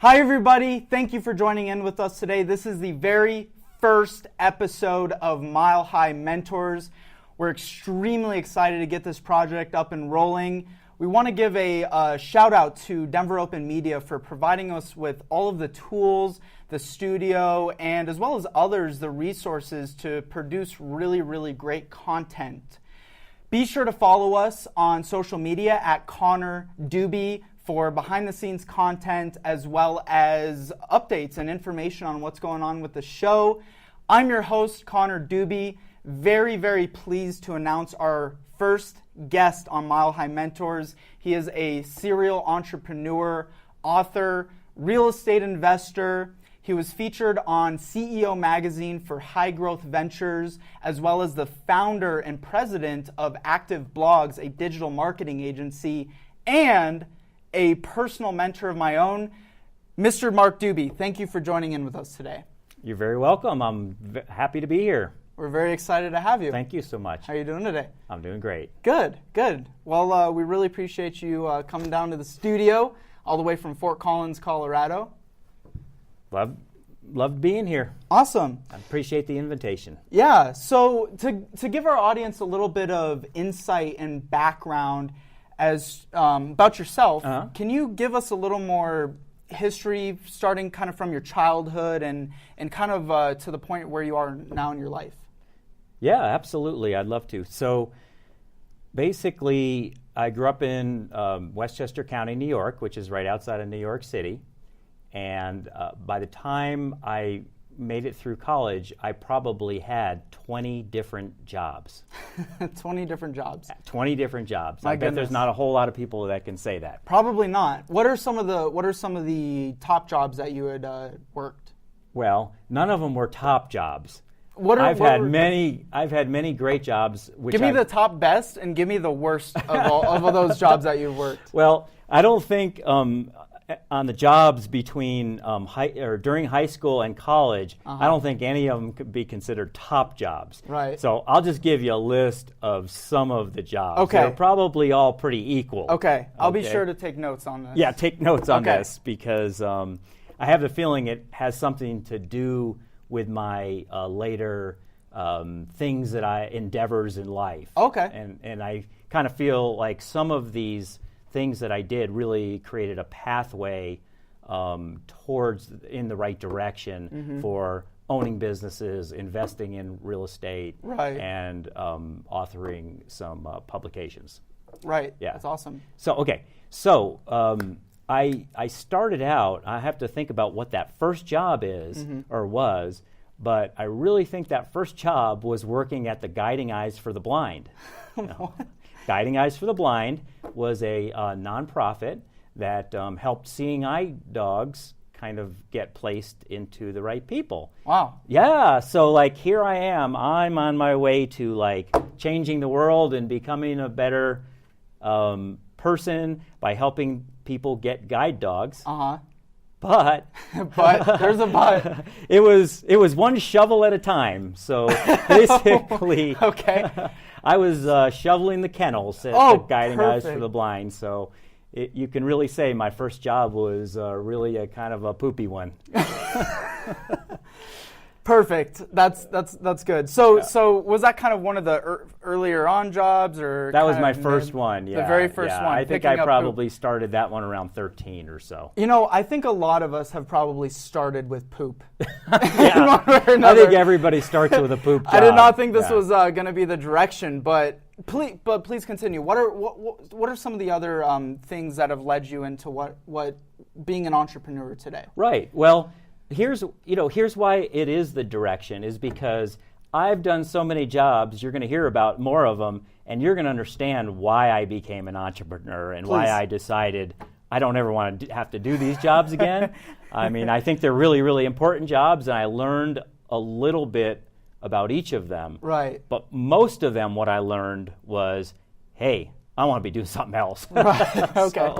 Hi everybody, thank you for joining in with us today. This is the very first episode of Mile High Mentors. We're extremely excited to get this project up and rolling. We want to give a shout out to Denver Open Media for providing us with all of the tools, the studio, and as well as others, the resources to produce really great content. Be sure to follow us on social media at Connor Doobie for behind-the-scenes content as well as updates and information on what's going on with the show. I'm your host, Connor Doobie. Very pleased to announce our first guest on Mile High Mentors. He is a serial entrepreneur, author, real estate investor. He was featured on CEO Magazine for High Growth Ventures, as well as the founder and president of Active Blogs, a digital marketing agency, and a personal mentor of my own, Mr. Mark Doobie. Thank you for joining in with us today. You're very welcome. I'm happy to be here. We're very excited to have you. Thank you so much. How are you doing today? I'm doing great. Good. Well, we really appreciate you coming down to the studio all the way from Fort Collins, Colorado. Loved being here. Awesome. I appreciate the invitation. Yeah, so to give our audience a little bit of insight and background as about yourself, can you give us a little more history, starting kind of from your childhood and kind of to the point where you are now in your life? Yeah, absolutely. I'd love to. So basically, I grew up in Westchester County, New York, which is right outside of New York City. And by the time I made it through college, I probably had 20 different jobs. 20 different jobs. 20 different jobs. My I bet goodness. there's not a whole lot of people that can say that. Probably not. What are some of the top jobs that you had worked? Well, none of them were top jobs. I've had many great jobs. Give me the top best and give me the worst of all those jobs that you've worked. Well, I don't think on the jobs between during high school and college, I don't think any of them could be considered top jobs. Right. So I'll just give you a list of some of the jobs. Okay. They're probably all pretty equal. Okay. I'll be sure to take notes on this. Yeah, take notes on this because I have the feeling it has something to do with my later endeavors in life. Okay. And I kind of feel like some of these things that I did really created a pathway towards in the right direction for owning businesses, investing in real estate, and authoring some publications. Right. Yeah. That's awesome. So I started out, I have to think about what that first job is or was, but I really think that first job was working at the Guiding Eyes for the Blind. What? Guiding Eyes for the Blind was a nonprofit that helped seeing eye dogs kind of get placed into the right people. Wow. Yeah, so like here I am, I'm on my way to like changing the world and becoming a better person by helping people get guide dogs. But there's a but. It was one shovel at a time. So basically, I was shoveling the kennels at the Guiding Eyes for the Blind. So you can really say my first job was really a kind of a poopy one. Perfect. That's good. So was that kind of one of the earlier on jobs, or that was my first one? Yeah, the very first one. I think I probably started that one around 13 or so. You know, I think a lot of us have probably started with poop. Yeah, I think everybody starts with a poop job. I did not think this was going to be the direction, but please continue. What are some of the other things that have led you into what being an entrepreneur today? Right. Well, here's why it is the direction, is because I've done so many jobs. You're going to hear about more of them, and you're going to understand why I became an entrepreneur and why I decided I don't ever want to have to do these jobs again. I mean, I think they're really important jobs, and I learned a little bit about each of them. Right. But most of them, what I learned was, hey, I want to be doing something else. Right. Okay.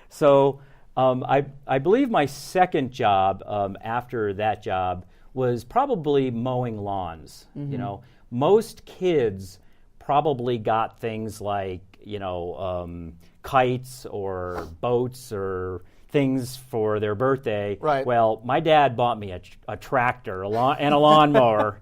So I believe my second job after that job was probably mowing lawns. You know, most kids probably got things like kites or boats or things for their birthday. Right. Well, my dad bought me a tractor and a lawnmower,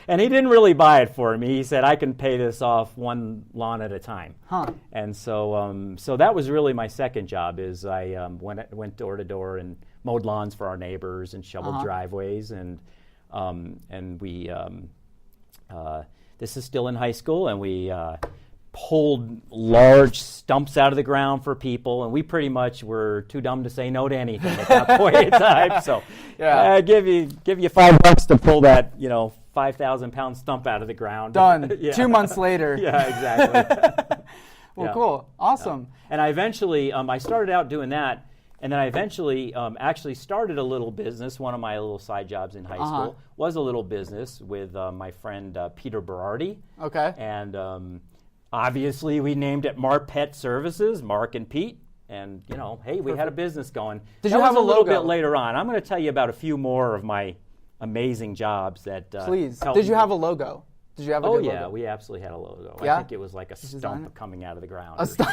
and he didn't really buy it for me. He said, I can pay this off one lawn at a time. Huh. And so that was really my second job. Is I went door to door and mowed lawns for our neighbors and shoveled driveways, and we this is still in high school, and we pulled large stumps out of the ground for people, and we pretty much were too dumb to say no to anything at that point in time. So, give you $5 to pull that 5,000-pound stump out of the ground. Done. 2 months later. Yeah, exactly. Well, cool, awesome. And I eventually, I started out doing that, and then I eventually actually started a little business. One of my little side jobs in high school was a little business with my friend Peter Berardi. Okay. And obviously, we named it Marpet Services, Mark and Pete, and hey, we had a business going. Did you have a a little logo? bit later on? I'm going to tell you about a few more of my amazing jobs that. Please. Did Did you have a logo? Did you have a good logo? Oh yeah, we absolutely had a logo. Yeah? I think it was like a stump coming out of the ground. A stump.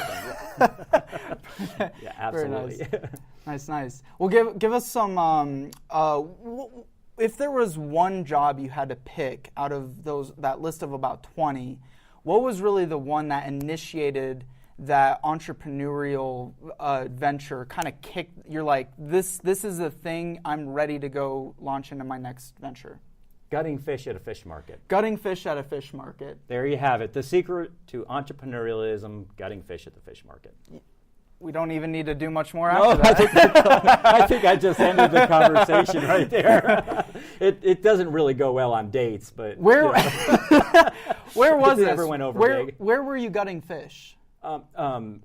Yeah, absolutely. Very nice. Well, give us some. If there was one job you had to pick out of that list of about 20. What was really the one that initiated that entrepreneurial venture? Kind of kicked. You're like, this is a thing. I'm ready to go launch into my next venture. Gutting fish at a fish market. Gutting fish at a fish market. There you have it. The secret to entrepreneurialism: gutting fish at the fish market. We don't even need to do much more after that. I think I just ended the conversation right there. It doesn't really go well on dates, but where where was this? Never went over big. Where were you gutting fish?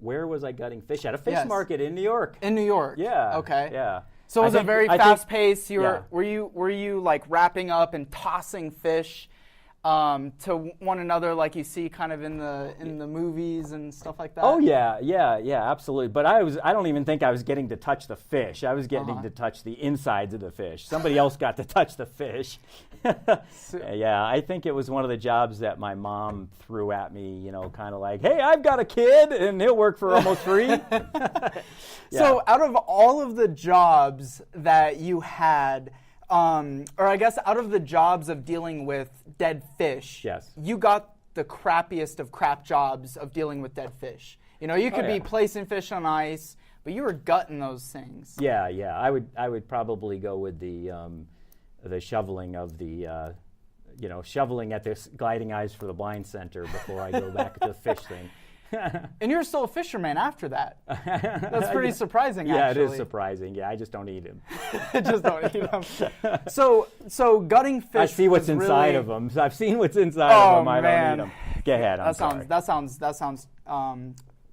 Where was I gutting fish? At a fish market in New York. In New York. Yeah. Okay. Yeah. So it was a very fast pace. Were you like wrapping up and tossing fish to one another like you see kind of in the movies and stuff like that? Oh yeah, absolutely. But I don't even think I was getting to touch the fish. I was getting to touch the insides of the fish. Somebody else got to touch the fish. Yeah, I think it was one of the jobs that my mom threw at me, kind of like, hey, I've got a kid and he'll work for almost free. Yeah. So out of all of the jobs that you had, or I guess out of the jobs of dealing with dead fish, yes, you got the crappiest of crap jobs of dealing with dead fish. You could be placing fish on ice, but you were gutting those things. Yeah. I would probably go with the shoveling of the, shoveling at this gliding eyes for the blind center before I go back to the fish thing. And you're still a fisherman after that. That's pretty surprising, yeah, actually. It is surprising. Yeah, I just don't eat him. Just don't eat them. So gutting fish. I see what's inside of them. I've seen what's inside of them. I don't eat them. Go ahead. That sounds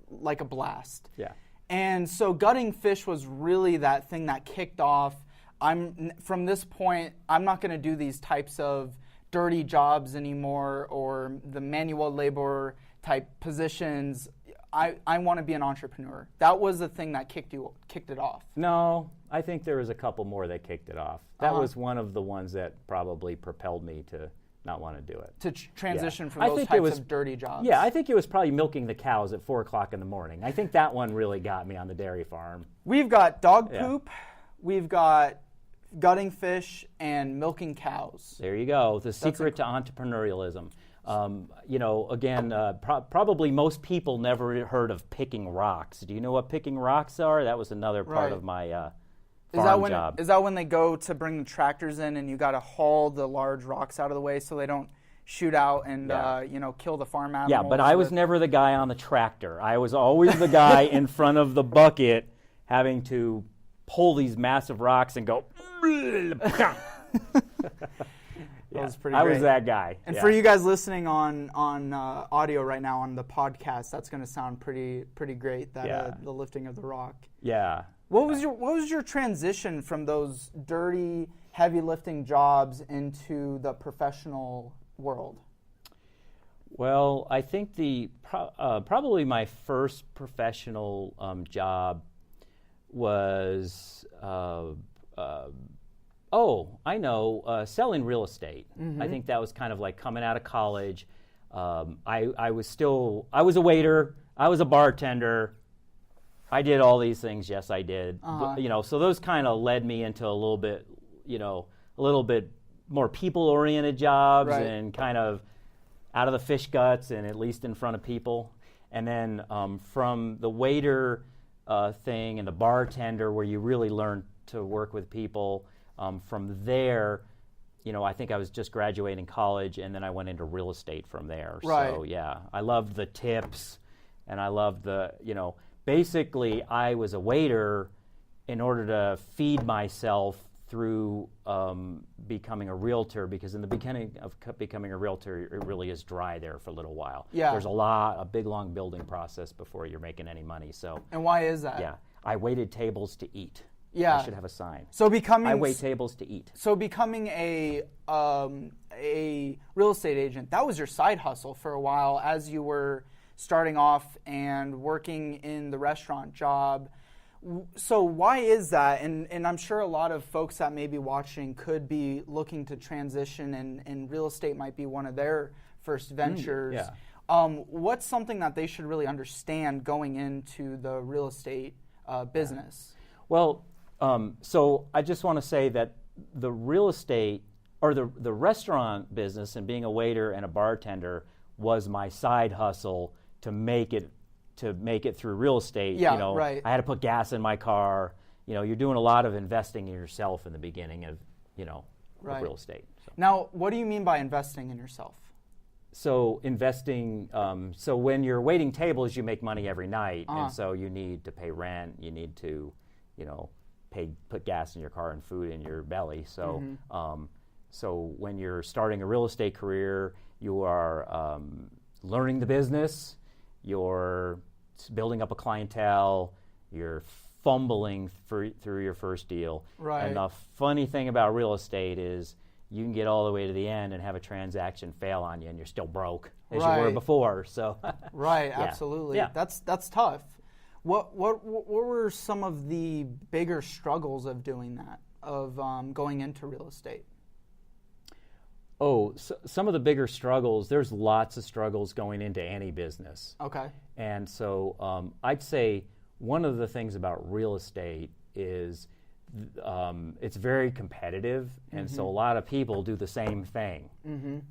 like a blast. Yeah. And so gutting fish was really that thing that kicked off. From this point, I'm not going to do these types of dirty jobs anymore or the manual labor type positions. I want to be an entrepreneur. That was the thing that kicked it off. No, I think there was a couple more that kicked it off. That was one of the ones that probably propelled me to not want to do it. To transition from those types of dirty jobs. Yeah, I think it was probably milking the cows at 4 o'clock in the morning. I think that one really got me on the dairy farm. We've got dog poop. We've got gutting fish and milking cows. There you go. The secret to entrepreneurialism. Probably most people never heard of picking rocks. Do you know what picking rocks are? That was another part of my farm job. Is that when they go to bring the tractors in and you got to haul the large rocks out of the way so they don't shoot out and kill the farm animals? Yeah, but I was never the guy on the tractor. I was always the guy in front of the bucket having to pull these massive rocks and go. That was pretty I great. was that guy. And for you guys listening on audio right now on the podcast, that's going to sound pretty great. The lifting of the rock. Yeah. What was your transition from those dirty, heavy lifting jobs into the professional world? Well, I think probably my first professional job was. Selling real estate. Mm-hmm. I think that was kind of like coming out of college. I was a waiter. I was a bartender. I did all these things. Yes, I did. But, so those kind of led me into a little bit more people-oriented jobs and kind of out of the fish guts and at least in front of people. And then from the waiter thing and the bartender where you really learn to work with people, from there, I think I was just graduating college and then I went into real estate from there. Right. So yeah, I loved the tips and I loved basically I was a waiter in order to feed myself through becoming a realtor, because in the beginning of becoming a realtor, it really is dry there for a little while. Yeah. There's a big long building process before you're making any money. So. And why is that? Yeah, I waited tables to eat. Yeah. I should have a sign. So I wait tables to eat. So becoming a real estate agent, that was your side hustle for a while as you were starting off and working in the restaurant job. So why is that? And I'm sure a lot of folks that may be watching could be looking to transition, and real estate might be one of their first ventures. Yeah. What's something that they should really understand going into the real estate business? Well, so I just want to say that the real estate or the restaurant business and being a waiter and a bartender was my side hustle to make it through real estate. Yeah, right. I had to put gas in my car. You're doing a lot of investing in yourself in the beginning of of real estate. So. Now, what do you mean by investing in yourself? So investing, so when you're waiting tables, you make money every night, and so you need to pay rent, you need to, put gas in your car and food in your belly. So, so when you're starting a real estate career, you are learning the business, you're building up a clientele, you're fumbling through your first deal. Right. And the funny thing about real estate is you can get all the way to the end and have a transaction fail on you and you're still broke as you were before. So right, yeah. Absolutely. Yeah. That's tough. What were some of the bigger struggles of doing that, of going into real estate? Oh, so some of the bigger struggles, there's lots of struggles going into any business. Okay. And so I'd say one of the things about real estate is it's very competitive, and so a lot of people do the same thing.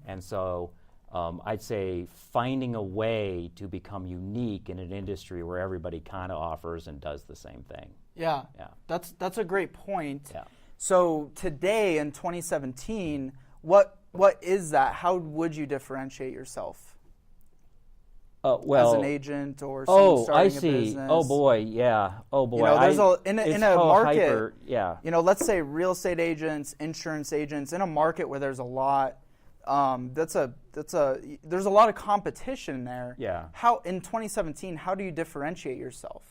And so I'd say finding a way to become unique in an industry where everybody kind of offers and does the same thing. Yeah. Yeah. That's a great point. Yeah. So today in 2017, what is that? How would you differentiate yourself? Well, as an agent or someone starting a business? Oh boy, yeah. Oh boy. There's in a market. Yeah. Let's say real estate agents, insurance agents, in a market where there's a lot. There's a lot of competition there. Yeah. How in 2017? How do you differentiate yourself?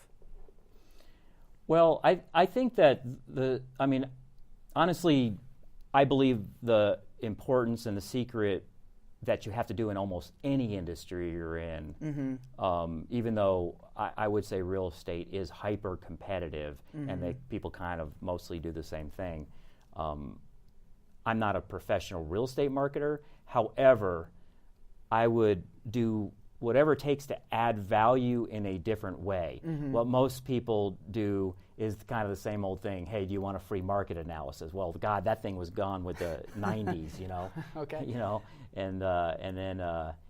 Well, I think that honestly, I believe the importance and the secret that you have to do in almost any industry you're in, even though I would say real estate is hyper competitive and people kind of mostly do the same thing. I'm not a professional real estate marketer. However, I would do whatever it takes to add value in a different way. What most people do is kind of the same old thing. Hey, do you want a free market analysis? Well, God, that thing was gone with the 90s, Okay. And then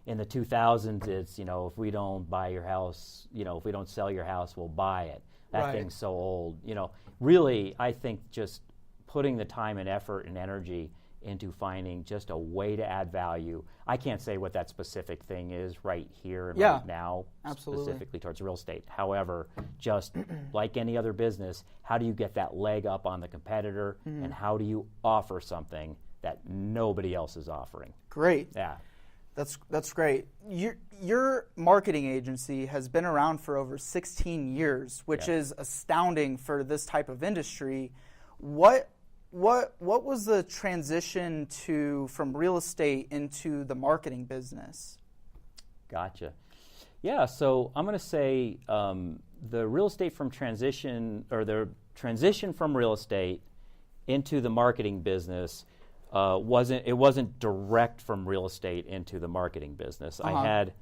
in the 2000s, it's, if we don't buy your house, if we don't sell your house, we'll buy it. That thing's so old. Really, I think just putting the time and effort and energy into finding just a way to add value. I can't say what that specific thing is right here and right now, specifically towards real estate. However, just like any other business, how do you get that leg up on the competitor, and how do you offer something that nobody else is offering? Great. Yeah. That's great. Your marketing agency has been around for over 16 years, which is astounding for this type of industry. What was the transition from real estate into the marketing business? Gotcha. Yeah, so I'm going to say the real estate from transition, or the transition from real estate into the marketing business wasn't direct from real estate into the marketing business. I had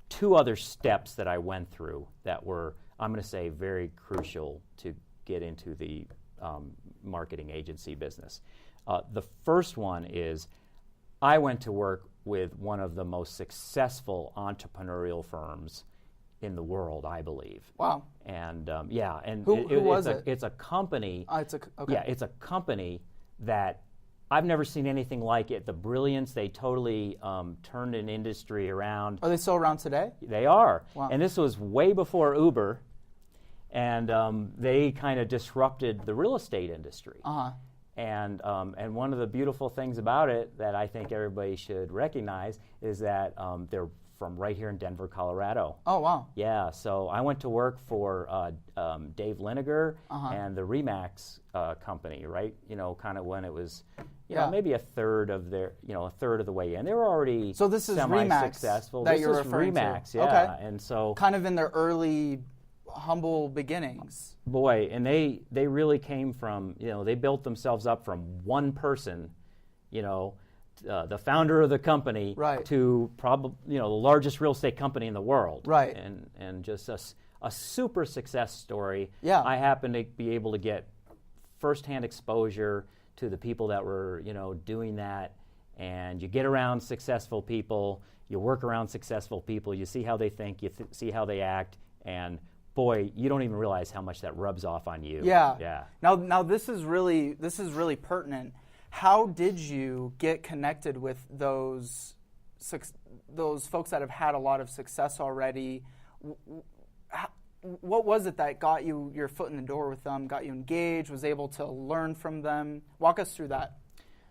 two other steps that I went through that were, I'm going to say, very crucial to get into the marketing agency business. The first one is I went to work with one of the most successful entrepreneurial firms in the world, I believe. Wow. And and who was it? It's a company. Okay. Yeah, it's a company that I've never seen anything like it. The brilliance, they totally turned an industry around. Are they still around today? They are. Wow. And this was way before Uber, and they kind of disrupted the real estate industry. Uh-huh. And one of the beautiful things about it that I think everybody should recognize is that they're from right here in Denver, Colorado. Oh, wow. Yeah, so I went to work for Dave Liniger Uh-huh. and the Remax company, right? You know, kind of when it was, you Yeah. know, maybe a third of the way in. They were already So this is Remax semi-successful. that This you're is referring to. Remax, yeah. Okay. And so, Kind of in their early, humble beginnings. boy, and they really came from, you know, they built themselves up from one person, you know, the founder of the company, Right. to probably, you know, the largest real estate company in the world, Right. And just a super success story. Yeah. I happened to be able to get firsthand exposure to the people that were, you know, doing that. And you get around successful people, you work around successful people, you see how they think, you see how they act, and boy, you don't even realize how much that rubs off on you. Yeah. Yeah. Now this is really pertinent. How did you get connected with those folks that have had a lot of success already? What was it that got you your foot in the door with them, got you engaged, was able to learn from them? Walk us through that.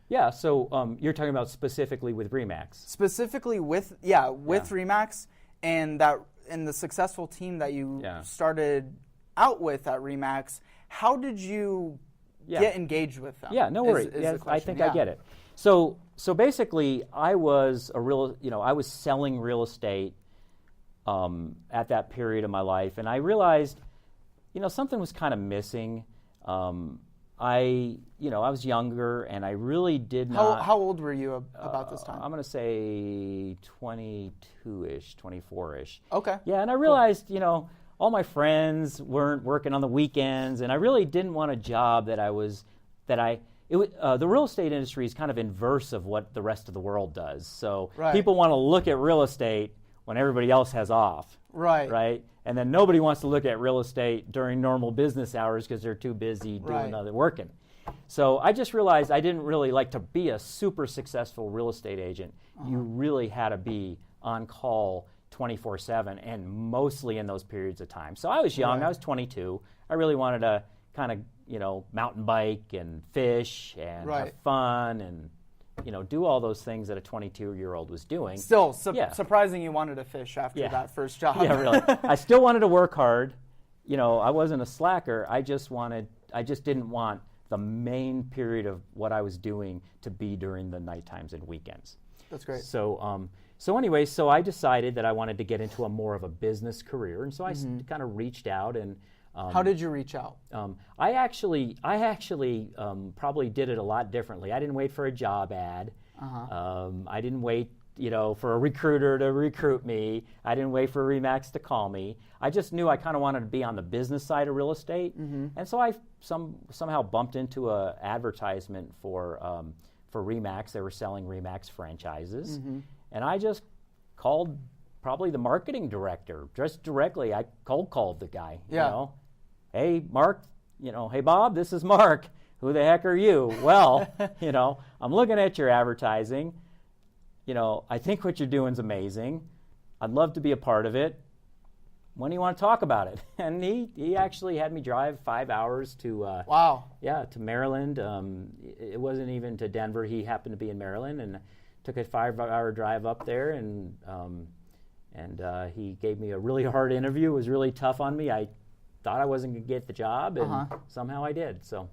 Yeah, so you're talking about specifically with Remax. Specifically with Remax and the successful team that you started out with at Remax. How did you get engaged with them? Yeah, no worries. I think I get it. So basically, I was selling real estate at that period of my life, and I realized, you know, something was kind of missing. I was younger, and I really did not. How old were you about this time? I'm going to say 22-ish, 24-ish. Okay. Yeah, and I realized, you know, all my friends weren't working on the weekends, and I really didn't want a job the real estate industry is kind of inverse of what the rest of the world does. So people want to look at real estate when everybody else has off. Right? And then nobody wants to look at real estate during normal business hours because they're too busy doing other working. So I just realized I didn't really like to be a super successful real estate agent. You really had to be on call 24/7 and mostly in those periods of time. So I was young, I was 22. I really wanted to kind of, you know, mountain bike and fish and have fun and, you know, do all those things that a 22-year-old was doing. Still, surprising you wanted to fish after that first job. Yeah, really. I still wanted to work hard. You know, I wasn't a slacker. I just didn't want the main period of what I was doing to be during the night times and weekends. That's great. So anyway, I decided that I wanted to get into more of a business career, and so I kind of reached out and. How did you reach out? I actually probably did it a lot differently. I didn't wait for a job ad. I didn't wait, you know, for a recruiter to recruit me. I didn't wait for Remax to call me. I just knew I kind of wanted to be on the business side of real estate, and so I somehow bumped into an advertisement for Remax. They were selling Remax franchises, and I just called probably the marketing director just directly. I cold called the guy. You know, hey Mark, you know, hey Bob, this is Mark. Who the heck are you? Well, you know, I'm looking at your advertising. You know, I think what you're doing is amazing. I'd love to be a part of it. When do you want to talk about it? And he actually had me drive 5 hours to to Maryland. It wasn't even to Denver. He happened to be in Maryland, and took a 5-hour drive up there, and he gave me a really hard interview. It was really tough on me. I thought I wasn't going to get the job, and somehow I did. So.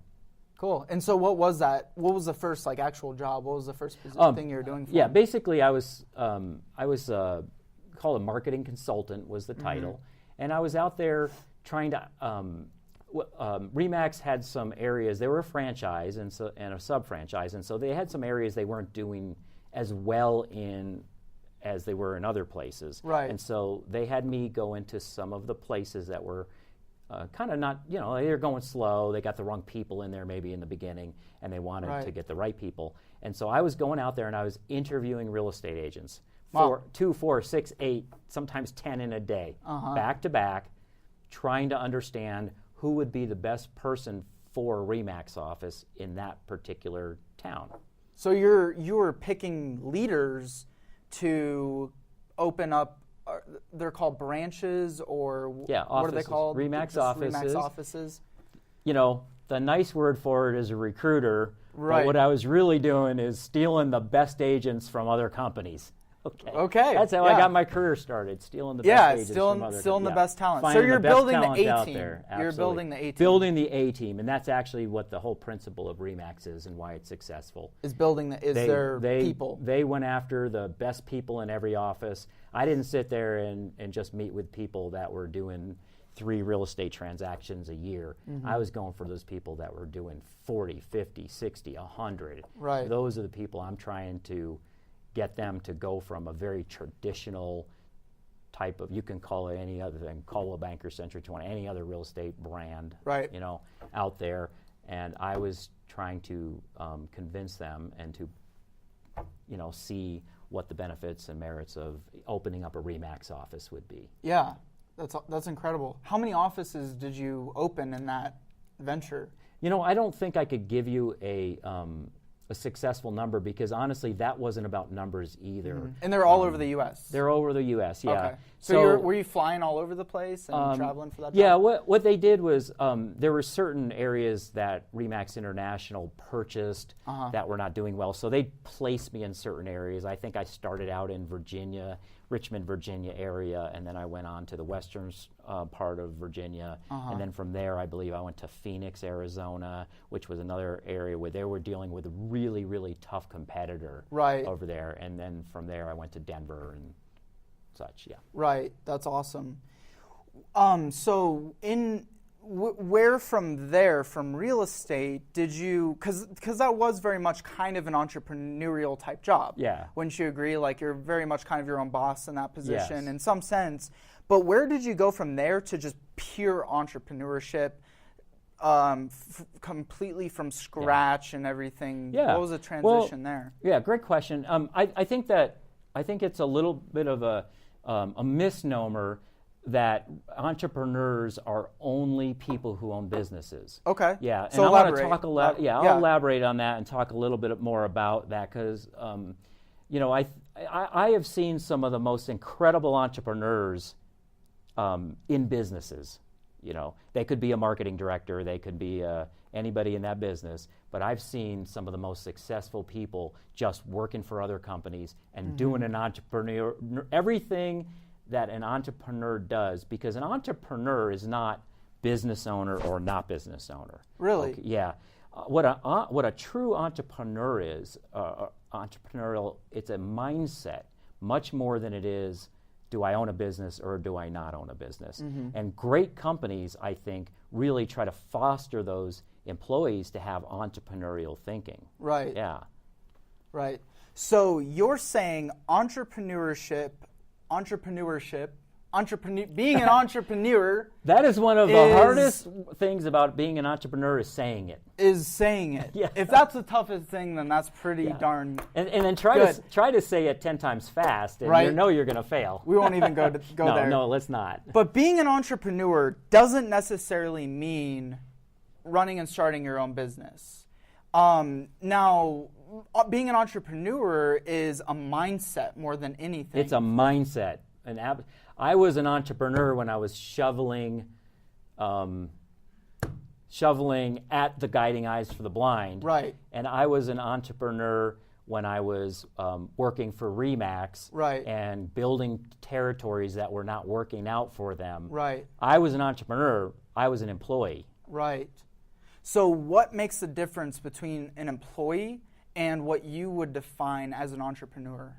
Cool. And so what was that? What was the first actual job? What was the first thing you were doing for him? Basically I was called a marketing consultant was the title. And I was out there trying to Remax had some areas. They were a franchise and a sub-franchise, and so they had some areas they weren't doing as well in as they were in other places. Right. And so they had me go into some of the places that were kind of not, they're going slow. They got the wrong people in there maybe in the beginning, and they wanted to get the right people. And so I was going out there and I was interviewing real estate agents. Wow. 2, 4, 6, 8, sometimes 10 in a day, back to back, trying to understand who would be the best person for a RE/MAX office in that particular town. So you were picking leaders to open up. They're called branches, or what are they called? RE/MAX Just offices. RE/MAX offices. The nice word for it is a recruiter. Right. But what I was really doing is stealing the best agents from other companies. Okay. That's how I got my career started, stealing the best agents from other stealing the best talent. Finding So you're the best building the talent A out team. there. You're Absolutely. building the A team. Building the A team, and that's actually what the whole principle of RE/MAX is and why it's successful. Is building their people. They went after the best people in every office. I didn't sit there and just meet with people that were doing 3 real estate transactions a year. I was going for those people that were doing 40, 50, 60, 100. Right. Those are the people I'm trying to get them to go from a very traditional type of, you can call it any other thing, Coldwell Banker, Century 20, any other real estate brand, out there. And I was trying to convince them and to, see what the benefits and merits of opening up a RE/MAX office would be. Yeah, that's incredible. How many offices did you open in that venture? I don't think I could give you a successful number because honestly, that wasn't about numbers either. And they're all over the U.S. They're over the U.S. Yeah. Okay. So were you flying all over the place and traveling for that? Yeah. time? What they did was there were certain areas that RE/MAX International purchased that were not doing well, so they placed me in certain areas. I think I started out in Virginia, Richmond, Virginia area, and then I went on to the western part of Virginia, and then from there, I believe I went to Phoenix, Arizona, which was another area where they were dealing with a really, really tough competitor over there, and then from there, I went to Denver and such. Yeah. Right. That's awesome. So where from there, from real estate, did you, because that was very much kind of an entrepreneurial type job. Yeah. Wouldn't you agree? Like you're very much kind of your own boss in that position Yes. in some sense. But where did you go from there to just pure entrepreneurship, completely from scratch and everything? Yeah. What was the transition there? Yeah, great question. I think it's a little bit of a misnomer that entrepreneurs are only people who own businesses. Okay. Yeah, and so I want to elaborate. talk I'll elaborate on that and talk a little bit more about that because, I have seen some of the most incredible entrepreneurs in businesses. They could be a marketing director, they could be anybody in that business, but I've seen some of the most successful people just working for other companies and doing an entrepreneur, everything that an entrepreneur does, because an entrepreneur is not business owner or not business owner. Really? Okay, yeah. What a true entrepreneur is, entrepreneurial, it's a mindset much more than it is, do I own a business or do I not own a business? And great companies, I think, really try to foster those employees to have entrepreneurial thinking. Right. Yeah. Right. So you're saying being an entrepreneur That is one of the hardest things about being an entrepreneur is saying it. Is saying it. Yeah. If that's the toughest thing, then that's pretty darn And then try to say it 10 times fast, and you know you're going to fail. We won't even go there. No, let's not. But being an entrepreneur doesn't necessarily mean running and starting your own business. Now, being an entrepreneur is a mindset more than anything. It's a mindset. I was an entrepreneur when I was shoveling at the Guiding Eyes for the Blind. Right. And I was an entrepreneur when I was working for RE/MAX and building territories that were not working out for them. Right. I was an entrepreneur. I was an employee. Right. So what makes the difference between an employee and what you would define as an entrepreneur?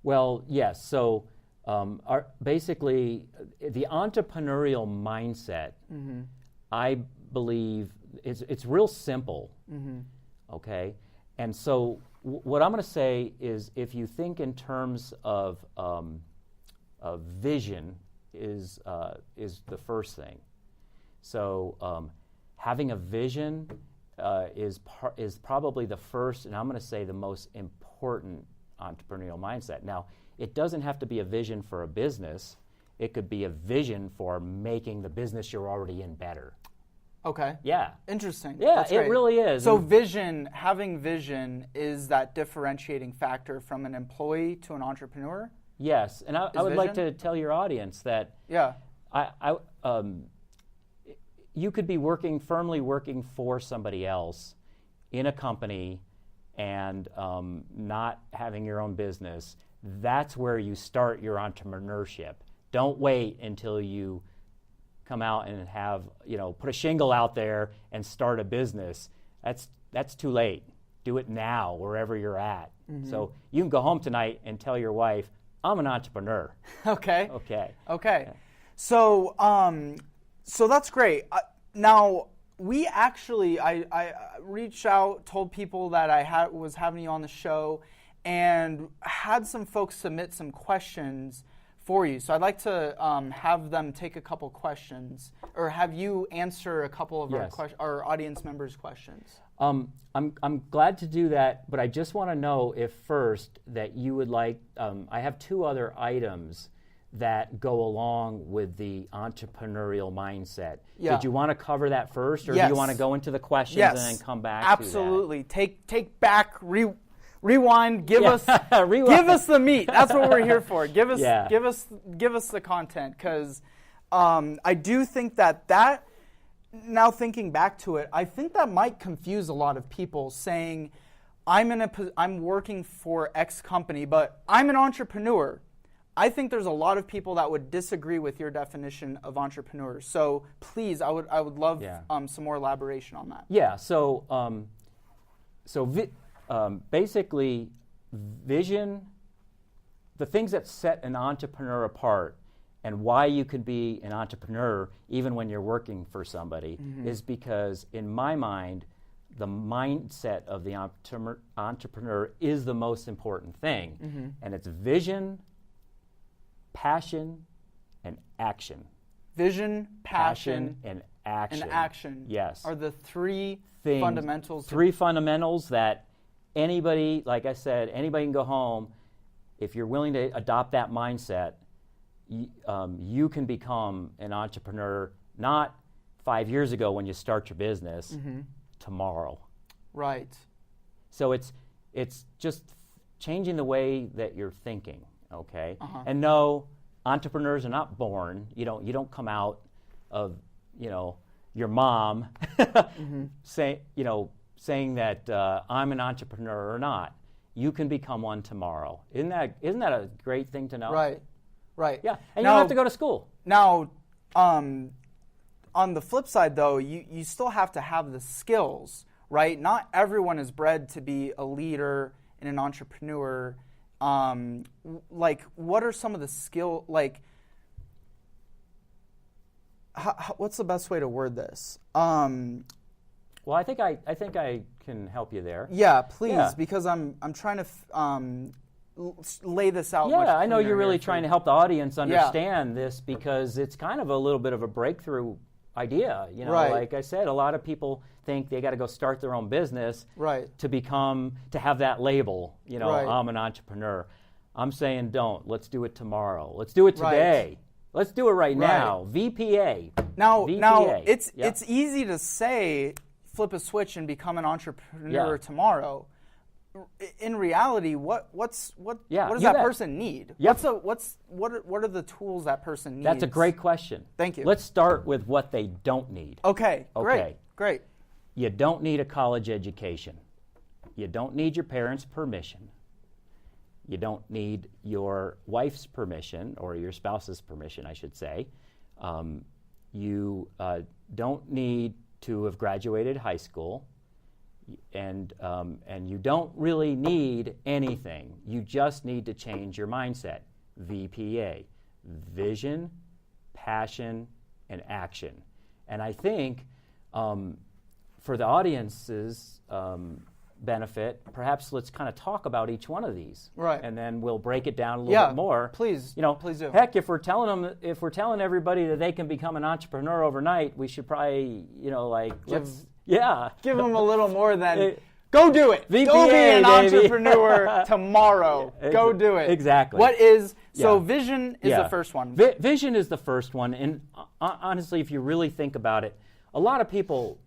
Well, yes. So basically, the entrepreneurial mindset, I believe, it's real simple. Okay? And so what I'm going to say is, if you think in terms of vision, is the first thing. So having a vision is probably the first, and I'm going to say the most important entrepreneurial mindset. Now, it doesn't have to be a vision for a business. It could be a vision for making the business you're already in better. Okay. Yeah. Interesting. Yeah, That's it great. really is. So having vision is that differentiating factor from an employee to an entrepreneur? Yes, and I would like to tell your audience that you could be firmly working for somebody else in a company and not having your own business. That's where you start your entrepreneurship. Don't wait until you come out and have, put a shingle out there and start a business. That's too late. Do it now, wherever you're at. Mm-hmm. So you can go home tonight and tell your wife, I'm an entrepreneur. Okay. Yeah. So that's great. Now, we actually, I reached out, told people that I was having you on the show, and had some folks submit some questions for you. So I'd like to have them take a couple questions, or have you answer a couple of our audience members' questions. I'm glad to do that, but I just want to know if first that you would like, I have two other items that go along with the entrepreneurial mindset. Yeah. Did you want to cover that first, or Yes. do you want to go into the questions Yes. and then come back Absolutely. Take back, rewind, give us Rewind. give us the meat. That's what we're here for. Give us Yeah. give us the content, because I do think that now thinking back to it, I think that might confuse a lot of people, saying I'm working for X company, but I'm an entrepreneur. I think there's a lot of people that would disagree with your definition of entrepreneur. So please, I would love some more elaboration on that. Yeah. So basically, vision, the things that set an entrepreneur apart and why you could be an entrepreneur even when you're working for somebody is because, in my mind, the mindset of the entrepreneur is the most important thing. And it's vision, passion, and action. Vision, passion, and action. and action Yes. are the three Things, fundamentals. Three fundamentals that anybody, like I said, anybody can go home. If you're willing to adopt that mindset, you can become an entrepreneur, not 5 years ago when you start your business, tomorrow. Right. So it's just changing the way that you're thinking, okay? And no, entrepreneurs are not born. You don't come out of, your mom saying that I'm an entrepreneur or not. You can become one tomorrow. Isn't that a great thing to know? Right. Yeah, and you Now, don't have to go to school. Now, on the flip side, though, you still have to have the skills, right? Not everyone is bred to be a leader and an entrepreneur. What are some of the skill? What's the best way to word this? Well, I think I can help you there. Yeah, please, Yeah. because I'm trying to lay this out. Yeah, much I know cleaner you're really here trying for- to help the audience understand this, because it's kind of a little bit of a breakthrough idea. Right. Like I said, a lot of people think they got to go start their own business Right. to have that label. Right. I'm an entrepreneur. I'm saying don't. Let's do it tomorrow. Let's do it Right. today. Let's do it right now. VPA. Now, VPA. it's easy to say flip a switch and become an entrepreneur tomorrow. In reality, what does that person need? Yep. What are the tools that person needs? That's a great question. Thank you. Let's start with what they don't need. Okay. Okay. Great. You don't need a college education. You don't need your parents' permission. You don't need your wife's permission, or your spouse's permission, I should say. You don't need to have graduated high school, and you don't really need anything. You just need to change your mindset. VPA, vision, passion, and action. And I think for the audiences benefit, perhaps let's kind of talk about each one of these, right? And then we'll break it down a little bit more. Please, please do. Heck, if we're telling everybody that they can become an entrepreneur overnight, we should probably, give them a little more than. Go do it. VPA, go be an baby. Entrepreneur tomorrow. Go do it. Exactly. Vision is the first one. Vision is the first one, and honestly, if you really think about it, a lot of people's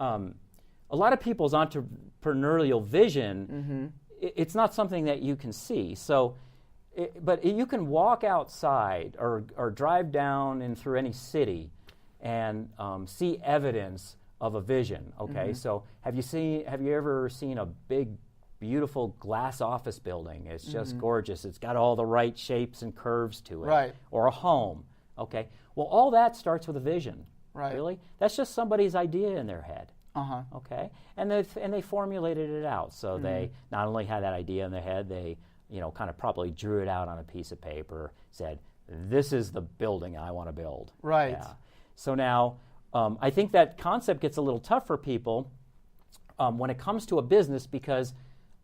entrepreneurial vision, it's not something that you can see. So, but you can walk outside or drive down and through any city and see evidence of a vision. Okay, so have you ever seen a big, beautiful glass office building? It's just gorgeous. It's got all the right shapes and curves to it. Right. Or a home. Okay. Well, all that starts with a vision. Right. Really? That's just somebody's idea in their head. Uh-huh. Okay. And they formulated it out. So they not only had that idea in their head, they kind of probably drew it out on a piece of paper, said, "This is the building I want to build." Right. Yeah. So now, I think that concept gets a little tough for people when it comes to a business because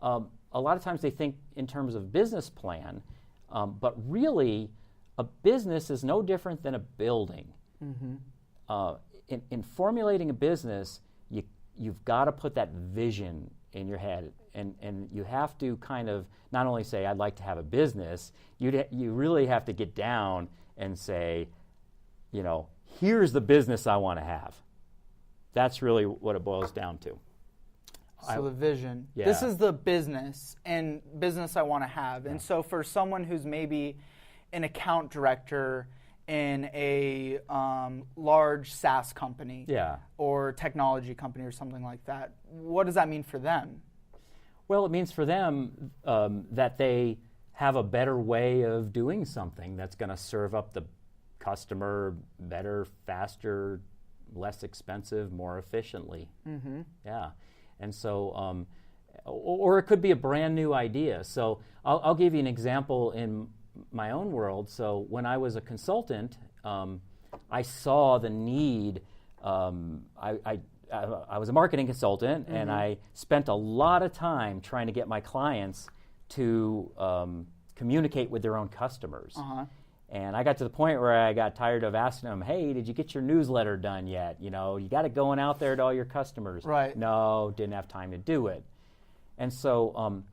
a lot of times they think in terms of business plan, but really a business is no different than a building. In formulating a business, you've got to put that vision in your head, and you have to kind of not only say, "I'd like to have a business," you really have to get down and say, here's the business I want to have. That's really what it boils down to. So the vision. Yeah. This is the business I want to have. And so for someone who's maybe an account director in a large SaaS company or technology company or something like that, what does that mean for them? Well, it means for them that they have a better way of doing something that's going to serve up the customer better, faster, less expensive, more efficiently. Yeah. And so, or it could be a brand new idea. So I'll give you an example in my own world. So when I was a consultant, I saw the need. I was a marketing consultant, and I spent a lot of time trying to get my clients to communicate with their own customers. And I got to the point where I got tired of asking them, "Hey, did you get your newsletter done yet? You got it going out there to all your customers." Right. No, didn't have time to do it. And so,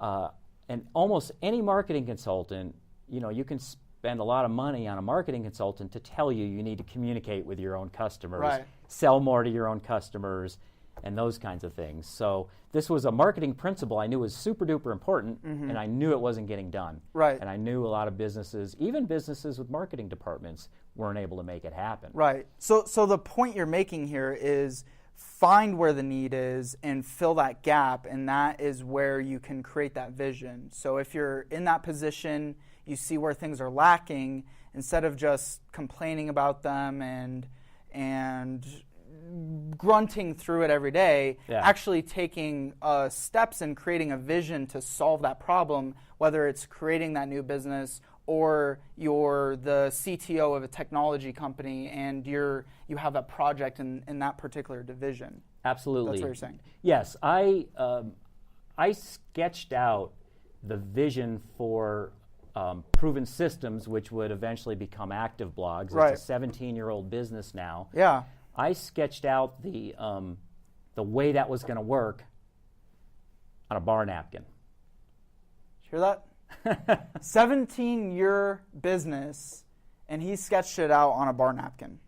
and almost any marketing consultant, you can spend a lot of money on a marketing consultant to tell you need to communicate with your own customers, sell more to your own customers, and those kinds of things. So this was a marketing principle I knew was super duper important, and I knew it wasn't getting done. Right. And I knew a lot of businesses, even businesses with marketing departments, weren't able to make it happen. Right. So the point you're making here is find where the need is and fill that gap, and that is where you can create that vision. So if you're in that position, you see where things are lacking, instead of just complaining about them and grunting through it every day, actually taking steps and creating a vision to solve that problem, whether it's creating that new business or you're the CTO of a technology company and you have a project in that particular division. Absolutely. That's what you're saying. Yes, I sketched out the vision for Proven Systems, which would eventually become Active Blogs. Right. It's a 17-year-old business now. Yeah. I sketched out the way that was going to work on a bar napkin. Hear that? 17-year business, and he sketched it out on a bar napkin.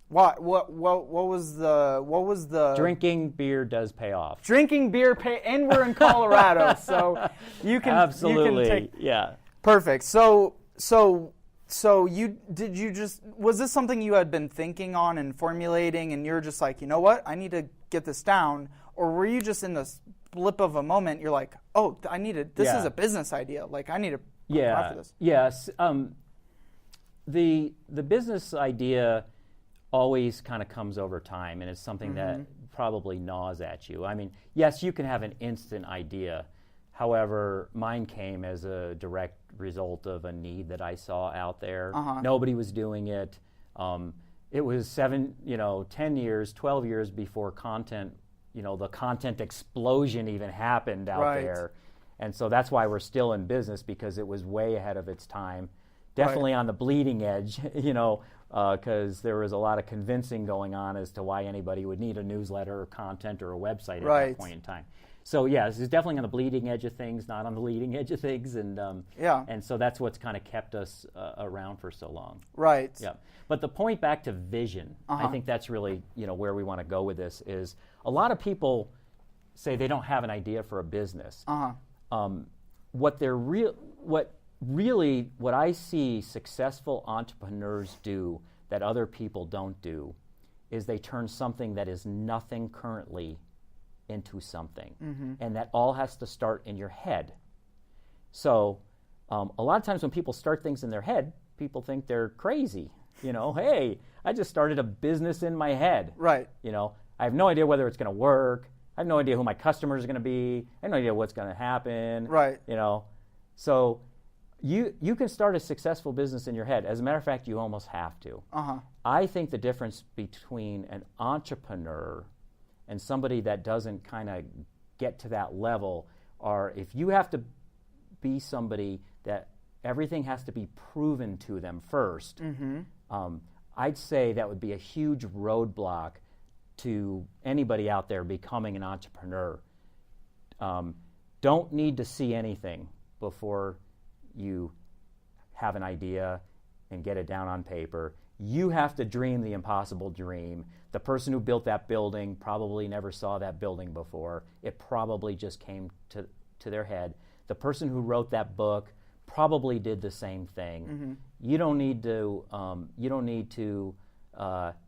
What was the Drinking beer does pay off. Drinking beer and we're in Colorado, so you can absolutely you can take, yeah. Perfect. So was this something you had been thinking on and formulating, and you're just like, you know what, I need to get this down, or were you just in this blip of a moment? You're like, oh, this is a business idea. Like I need to go after this. Yes. The business idea always kind of comes over time, and it's something that probably gnaws at you. I mean, yes, you can have an instant idea. However, mine came as a direct result of a need that I saw out there. Nobody was doing it. It was 10 years, 12 years before content the content explosion even happened out Right. there. And so that's why we're still in business, because it was way ahead of its time. Definitely on the bleeding edge, because there was a lot of convincing going on as to why anybody would need a newsletter or content or a website at that point in time. So yes, it's definitely on the bleeding edge of things, not on the leading edge of things, and and so that's what's kind of kept us around for so long. Right. Yeah. But the point back to vision, I think that's really where we want to go with this. Is a lot of people say they don't have an idea for a business. What I see successful entrepreneurs do that other people don't do is they turn something that is nothing currently into something. And that all has to start in your head. So a lot of times when people start things in their head, people think they're crazy. Hey, I just started a business in my head. Right. I have no idea whether it's going to work. I have no idea who my customers are going to be. I have no idea what's going to happen. Right. So you can start a successful business in your head. As a matter of fact, you almost have to. I think the difference between an entrepreneur and somebody that doesn't kind of get to that level are, if you have to be somebody that everything has to be proven to them first, I'd say that would be a huge roadblock to anybody out there becoming an entrepreneur. Don't need to see anything before you have an idea and get it down on paper. You have to dream the impossible dream. The person who built that building probably never saw that building before. It probably just came to their head. The person who wrote that book probably did the same thing. You don't need to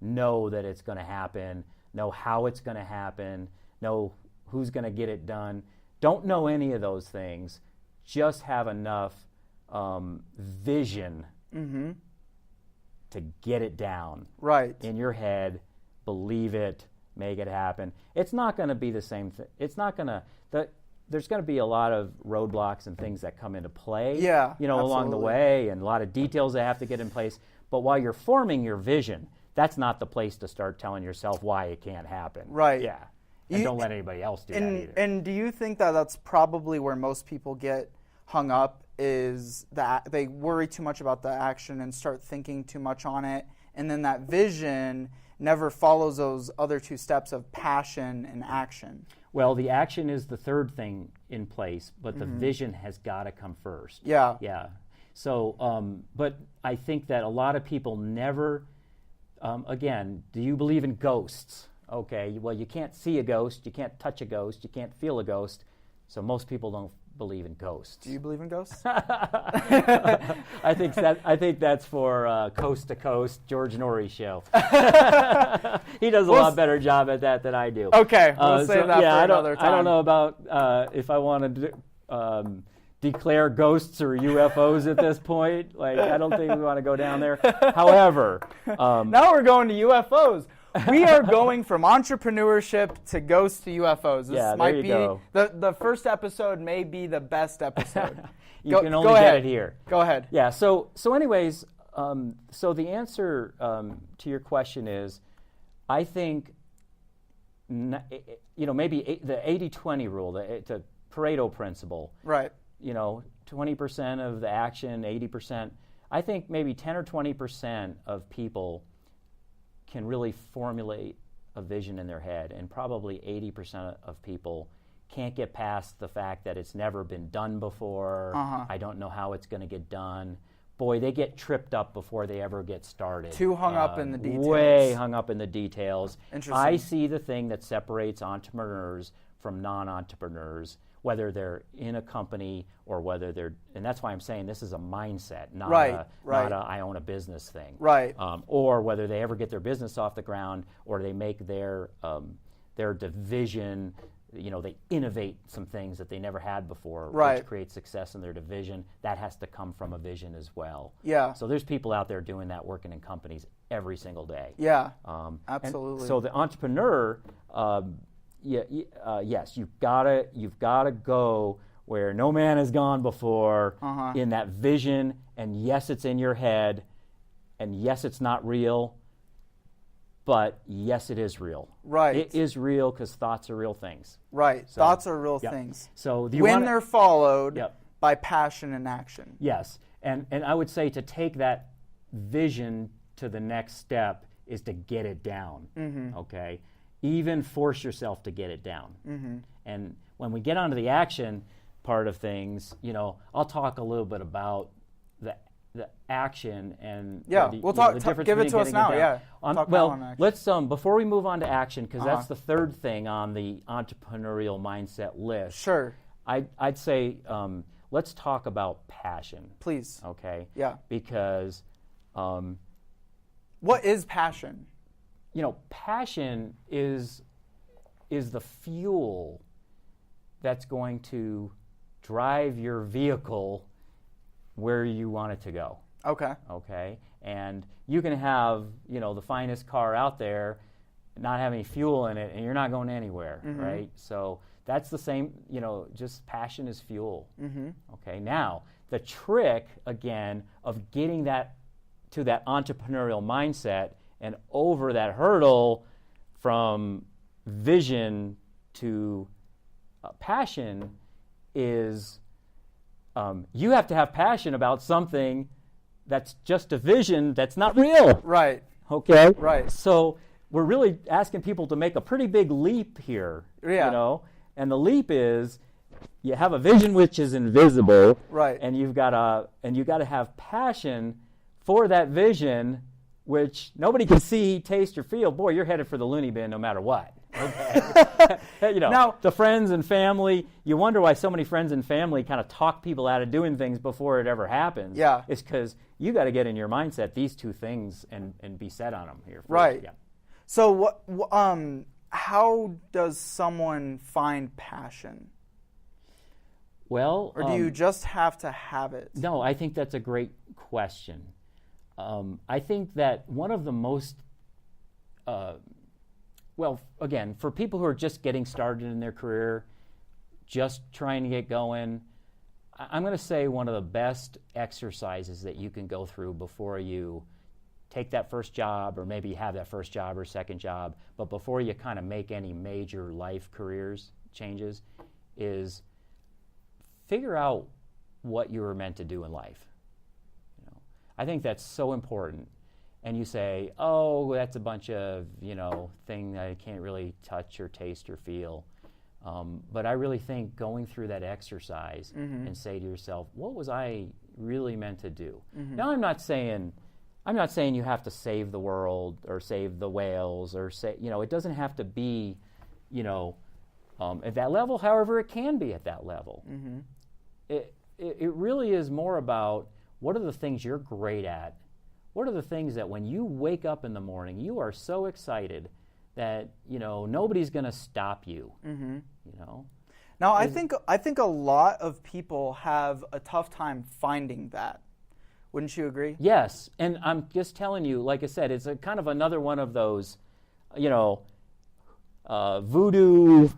know that it's going to happen, know how it's going to happen, know who's going to get it done. Don't know any of those things. Just have enough vision to get it down in your head, believe it, make it happen. It's not going to be the same thing. It's not going to. There's going to be a lot of roadblocks and things that come into play, along the way, and a lot of details that have to get in place. But while you're forming your vision, that's not the place to start telling yourself why it can't happen. Right. Yeah. And don't let anybody else do that either. And do you think that that's probably where most people get hung up, is that they worry too much about the action and start thinking too much on it, and then that vision never follows those other two steps of passion and action? Well, the action is the third thing in place, but the vision has got to come first. Yeah. Yeah. So, but I think that a lot of people never, again, do you believe in ghosts? Okay, well, you can't see a ghost, you can't touch a ghost, you can't feel a ghost, so most people don't believe in ghosts. Do you believe in ghosts? I think that's for Coast to Coast, George Norrie's show. He does a lot better job at that than I do. Okay, we'll save that for another time. I don't know about if I want to declare ghosts or UFOs at this point. I don't think we want to go down there. However, now we're going to UFOs. We are going from entrepreneurship to ghosts to UFOs. This might be the first episode may be the best episode. You can only get it here. Go ahead. Yeah. So anyways, so the answer to your question is, I think, maybe the 80-20 rule, the Pareto principle. Right. 20% of the action, 80%. I think maybe 10 or 20% of people can really formulate a vision in their head, and probably 80% of people can't get past the fact that it's never been done before. I don't know how it's going to get done. Boy, they get tripped up before they ever get started. Too hung up in the details. Way hung up in the details. Interesting. I see the thing that separates entrepreneurs from non-entrepreneurs, whether they're in a company or whether they're, and that's why I'm saying this is a mindset, not a I own a business thing. Right. Or whether they ever get their business off the ground, or they make their division, they innovate some things that they never had before, which creates success in their division. That has to come from a vision as well. Yeah. So there's people out there doing that, working in companies every single day. Yeah, absolutely. So the entrepreneur, yes, you've gotta go where no man has gone before in that vision, and yes, it's in your head, and yes, it's not real, But yes, it is real. Right. It is real because thoughts are real things. Right. So, Thoughts are real yep. things. So when they're followed Yep. by passion and action. Yes. And I would say to take that vision to the next step is to get it down. Okay? Even force yourself to get it down. And when we get onto the action part of things, I'll talk a little bit about the action and we'll talk. the difference Give it between to us getting now. down. Talk now on action. Let's before we move on to action, because that's the third thing on the entrepreneurial mindset list. Sure. I'd say let's talk about passion. Please. Okay. Yeah. Because what is passion? Passion is the fuel that's going to drive your vehicle where you want it to go. Okay. Okay. And you can have, the finest car out there, not have any fuel in it, and you're not going anywhere, right? So that's the same, just passion is fuel. Okay. Now, the trick, again, of getting that to that entrepreneurial mindset and over that hurdle from vision to passion is you have to have passion about something that's just a vision that's not real. Right. Okay? Right. So we're really asking people to make a pretty big leap here. Yeah. And the leap is you have a vision which is invisible. Right. And you've got to have passion for that vision, which nobody can see, taste, or feel. Boy, you're headed for the loony bin no matter what. Okay. Now, the friends and family, you wonder why so many friends and family kind of talk people out of doing things before it ever happens. Yeah. It's because you got to get in your mindset these two things and be set on them here first. Right. Yeah. So how does someone find passion? Well, or do you just have to have it? No, I think that's a great question. I think that one of the most, again, for people who are just getting started in their career, just trying to get going, I'm going to say one of the best exercises that you can go through before you take that first job, or maybe have that first job or second job, but before you kind of make any major life careers changes, is figure out what you were meant to do in life. I think that's so important. And you say, oh, that's a bunch of, thing I can't really touch or taste or feel. But I really think going through that exercise and say to yourself, what was I really meant to do? Now, I'm not saying you have to save the world or save the whales or say, it doesn't have to be, at that level. However, it can be at that level. It really is more about, what are the things you're great at? What are the things that when you wake up in the morning, you are so excited that, nobody's going to stop you, Now, I think a lot of people have a tough time finding that. Wouldn't you agree? Yes, and I'm just telling you, like I said, it's a kind of another one of those, voodoo,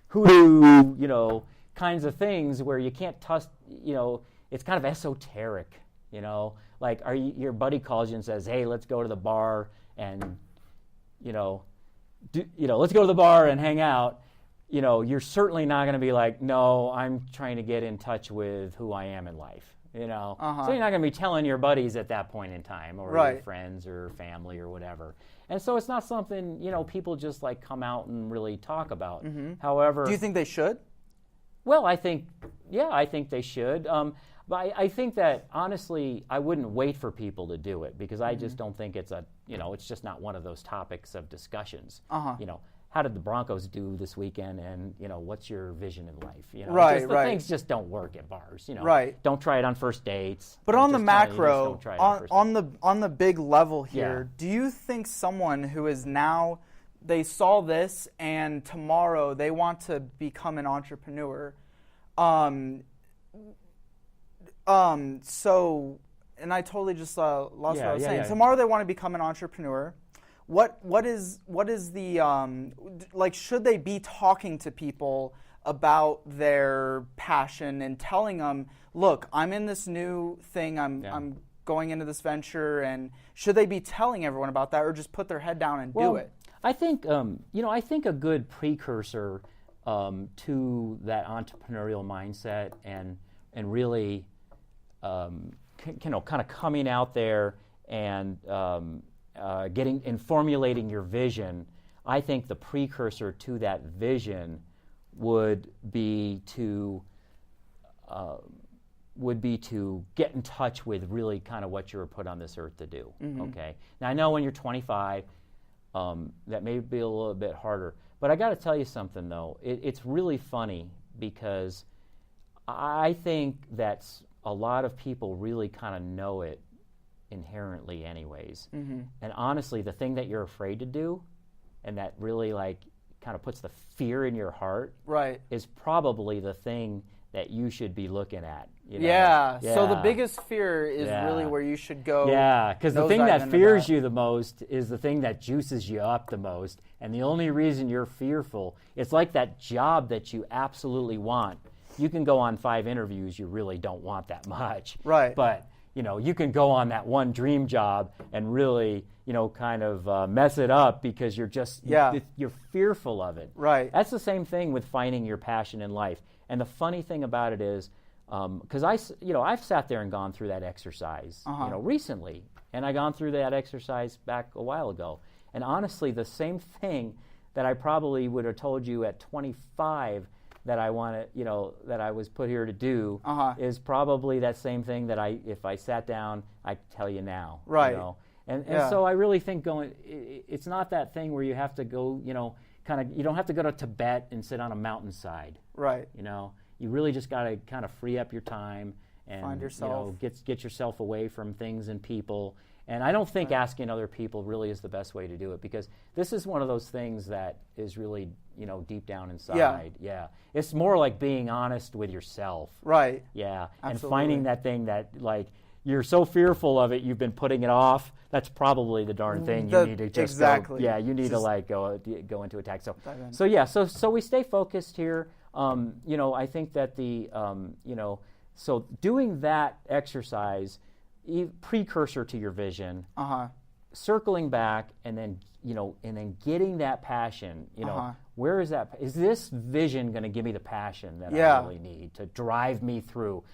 hoodoo, kinds of things where you can't trust, it's kind of esoteric, like your buddy calls you and says, hey, let's go to the bar and, let's go to the bar and hang out. You're certainly not going to be like, no, I'm trying to get in touch with who I am in life, So you're not going to be telling your buddies at that point in time, or your friends or family or whatever. And so it's not something, people just like come out and really talk about. However, do you think they should? Well, I think they should. But I think that, honestly, I wouldn't wait for people to do it, because I just don't think it's it's just not one of those topics of discussions. How did the Broncos do this weekend, and, what's your vision in life? Things just don't work at bars, Don't try it on first dates. But on the macro, on the big level here, do you think someone who is now, they saw this and tomorrow they want to become an entrepreneur, so, and I totally just lost what I was saying. Tomorrow they want to become an entrepreneur. What is the should they be talking to people about their passion and telling them, look, I'm in this new thing. I'm going into this venture, and should they be telling everyone about that, or just put their head down and do it? I think I think a good precursor to that entrepreneurial mindset and really kind of coming out there and getting and formulating your vision. I think the precursor to that vision would be to get in touch with really kind of what you were put on this earth to do. Mm-hmm. Okay. Now I know when you're 25, that may be a little bit harder, but I got to tell you something though. It's really funny because I think that a lot of people really kind of know it inherently, anyways. Mm-hmm. And honestly, the thing that you're afraid to do, and that really like kind of puts the fear in your heart, right, is probably the thing that you should be looking at. You know? Yeah. So the biggest fear is really where you should go. Yeah, because the thing that fears you the most is the thing that juices you up the most. And the only reason you're fearful, it's like that job that you absolutely want. You can go on 5 interviews you really don't want that much. Right. But, you can go on that one dream job and really, kind of mess it up because you're just, you're fearful of it. Right. That's the same thing with finding your passion in life. And the funny thing about it is, because I've sat there and gone through that exercise, recently, and I gone through that exercise back a while ago. And honestly, the same thing that I probably would have told you at 25 that I wanted, that I was put here to do, is probably that same thing that if I sat down, I'd tell you now. Right. And so I really think it's not that thing where you have to go, you don't have to go to Tibet and sit on a mountainside. Right. You really just got to kind of free up your time and find yourself. Get yourself away from things and people. And I don't think asking other people really is the best way to do it, because this is one of those things that is really, deep down inside. Yeah. It's more like being honest with yourself. Right. Yeah. Absolutely. And finding that thing that you're so fearful of it, you've been putting it off. That's probably the darn thing you need to just you need to go into attack. So we stay focused here. I think that so doing that exercise, precursor to your vision, circling back, and then getting that passion. Where is that? Is this vision going to give me the passion that I really need to drive me through?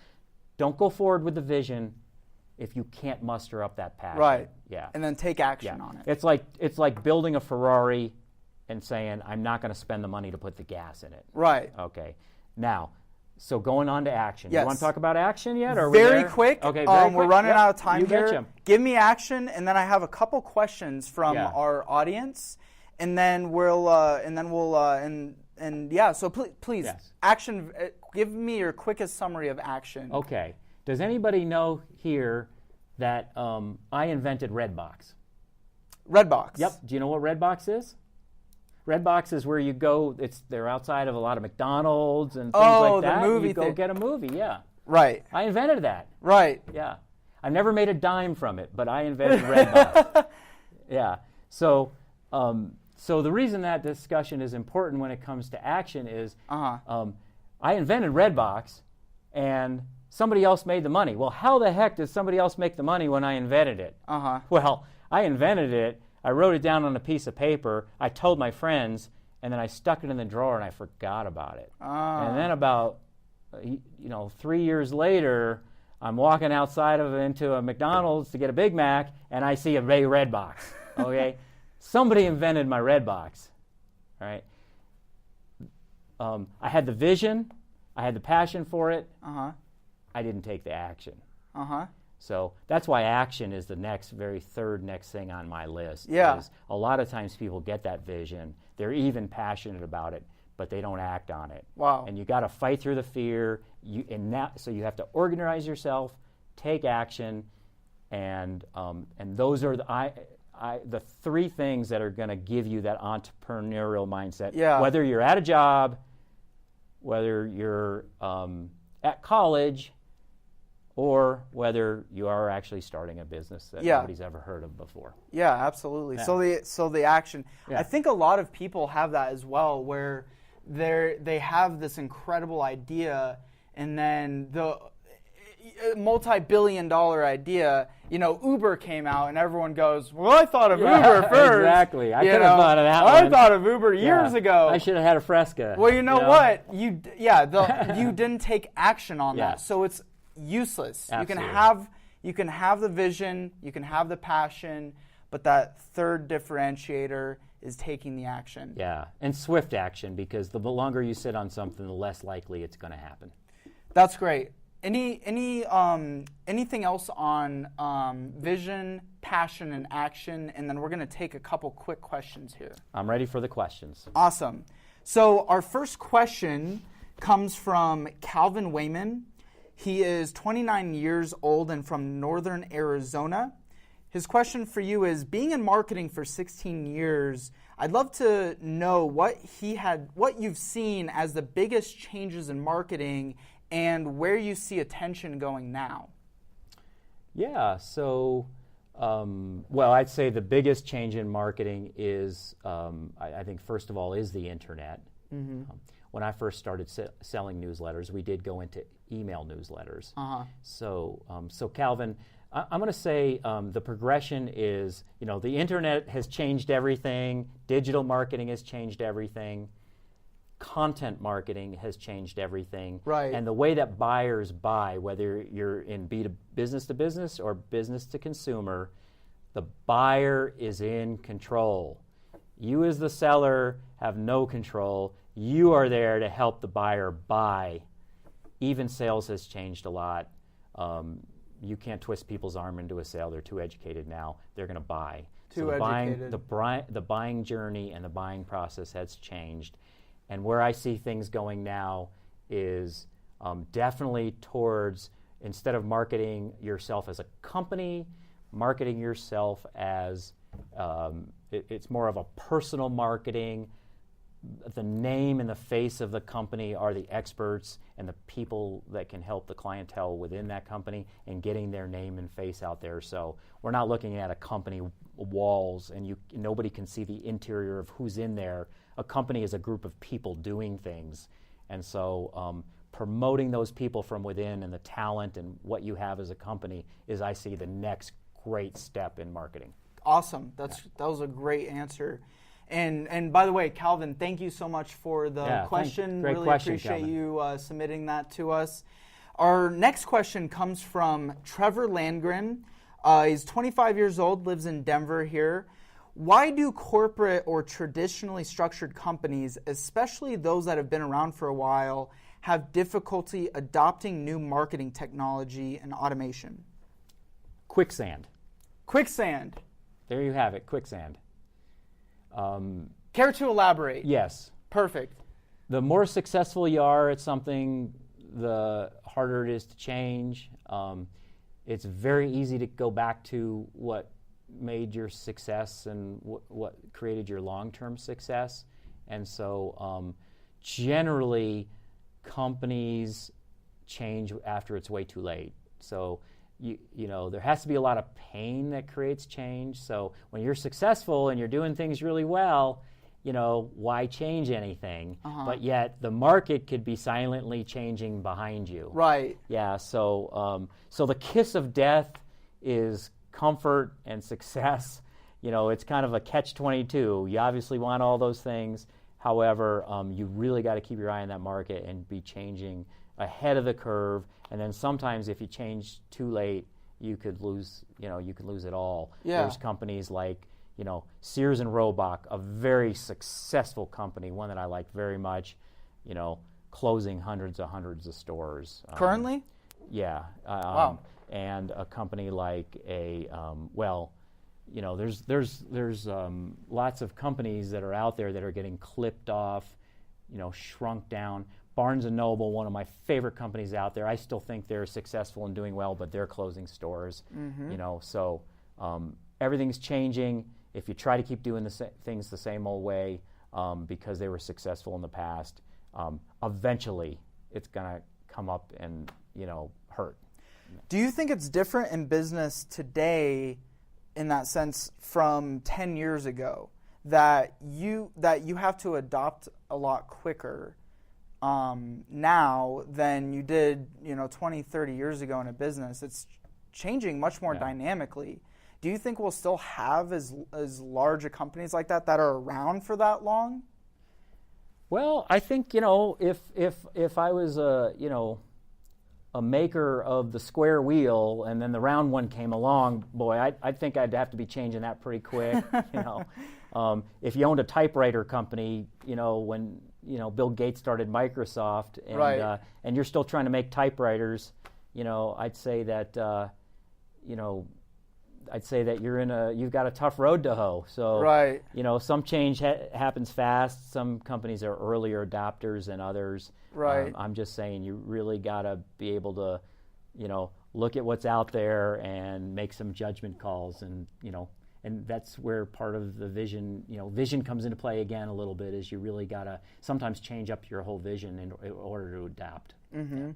Don't go forward with the vision if you can't muster up that passion. Right. Yeah. And then take action on it. It's like building a Ferrari and saying, I'm not going to spend the money to put the gas in it. Right. Okay. Now, so going on to action. Yes. You want to talk about action yet? Or very quick. Okay. Very quick. We're running out of time here. Betcha. Give me action, and then I have a couple questions from our audience, and then so please, action. Give me your quickest summary of action. Okay. Does anybody know here that I invented Redbox? Redbox. Yep. Do you know what Redbox is? Redbox is where you go. They're outside of a lot of McDonald's and things like that. The movie you go get a movie. Yeah. Right. I invented that. Right. Yeah. I never made a dime from it, but I invented Redbox. Yeah. So the reason that discussion is important when it comes to action is I invented Redbox, and somebody else made the money. Well, how the heck did somebody else make the money when I invented it? Well, I invented it. I wrote it down on a piece of paper. I told my friends, and then I stuck it in the drawer, and I forgot about it. And then about 3 years later, I'm walking outside into a McDonald's to get a Big Mac, and I see a big Redbox. Okay, somebody invented my Redbox. All right. I had the vision. I had the passion for it. I didn't take the action. So that's why action is the very third next thing on my list. Yeah. A lot of times people get that vision. They're even passionate about it, but they don't act on it. Wow. And you got to fight through the fear. So you have to organize yourself, take action, and those are the 3 things that are going to give you that entrepreneurial mindset. Yeah. Whether you're at a job, whether you're at college, or whether you are actually starting a business that nobody's ever heard of before. Yeah, absolutely. Yeah. So the action. Yeah. I think a lot of people have that as well, where they have this incredible idea, and then multi-billion-dollar idea. Uber came out and everyone goes, well, I thought of Uber first. Exactly. I could have thought of that one. I thought of Uber years ago. I should have had a Fresca. Well, you know what? You didn't take action on that, so it's useless. Absolutely. You can have the vision, you can have the passion, but that third differentiator is taking the action. Yeah, and swift action, because the longer you sit on something, the less likely it's going to happen. That's great. Anything else on vision, passion, and action? And then we're going to take a couple quick questions here. I'm ready for the questions. Awesome. So our first question comes from Calvin Wayman. He is 29 years old and from northern Arizona. His question for you is, being in marketing for 16 years, I'd love to know what you've seen as the biggest changes in marketing and where you see attention going now. Yeah, so, I'd say the biggest change in marketing is, I think, first of all, is the internet. Mm-hmm. When I first started selling newsletters, we did go into email newsletters. Uh-huh. So Calvin, I'm going to say the progression is, the internet has changed everything, digital marketing has changed everything, content marketing has changed everything. Right. And the way that buyers buy, whether you're in business to business or business to consumer, the buyer is in control. You as the seller have no control. You are there to help the buyer buy. Even sales has changed a lot. You can't twist people's arm into a sale. They're too educated now. They're going to buy. Too educated. The buying journey and the buying process has changed. And where I see things going now is definitely towards, instead of marketing yourself as a company, marketing yourself as, it's more of a personal marketing. The name and the face of the company are the experts and the people that can help the clientele within that company and getting their name and face out there. So we're not looking at a company walls and nobody can see the interior of who's in there. A company is a group of people doing things. And so promoting those people from within and the talent and what you have as a company is, I see, the next great step in marketing. Awesome. That was a great answer. And by the way, Calvin, thank you so much for the question. Great really question, appreciate Calvin. you submitting that to us. Our next question comes from Trevor Landgren. He's 25 years old, lives in Denver here. Why do corporate or traditionally structured companies, especially those that have been around for a while, have difficulty adopting new marketing technology and automation? Quicksand. Quicksand. There you have it, quicksand. Care to elaborate? Yes. Perfect. The more successful you are at something, the harder it is to change. It's very easy to go back to what made your success and what created your long-term success. And so generally, companies change after it's way too late. So there has to be a lot of pain that creates change. So when you're successful and you're doing things really well, why change anything? Uh-huh. But yet the market could be silently changing behind you. Right. Yeah. So the kiss of death is comfort and success. It's kind of a catch-22. You obviously want all those things. However, you really got to keep your eye on that market and be changing ahead of the curve. And then sometimes if you change too late, you could lose it all. Yeah. There's companies like, Sears and Roebuck, a very successful company, one that I like very much, closing hundreds of stores. Currently? Yeah. Wow. And a company like there's lots of companies that are out there that are getting clipped off, shrunk down. Barnes & Noble, one of my favorite companies out there. I still think they're successful and doing well, but they're closing stores. Mm-hmm. So everything's changing. If you try to keep doing things the same old way because they were successful in the past, eventually it's going to come up and hurt. Do you think it's different in business today, in that sense, from 10 years ago, that you have to adopt a lot quicker? now than you did, 20, 30 years ago in a business. It's changing much more dynamically. Do you think we'll still have as large a companies like that are around for that long? Well, I think, if I was a maker of the square wheel and then the round one came along, boy, I think I'd have to be changing that pretty quick. If you owned a typewriter company, when Bill Gates started Microsoft, and and you're still trying to make typewriters, I'd say that you've got a tough road to hoe. So some change happens fast. Some companies are earlier adopters than others. I'm just saying you really got to be able to, look at what's out there and make some judgment calls, and that's where part of the vision, vision comes into play again a little bit. Is you really got to sometimes change up your whole vision in order to adapt. Mm-hmm.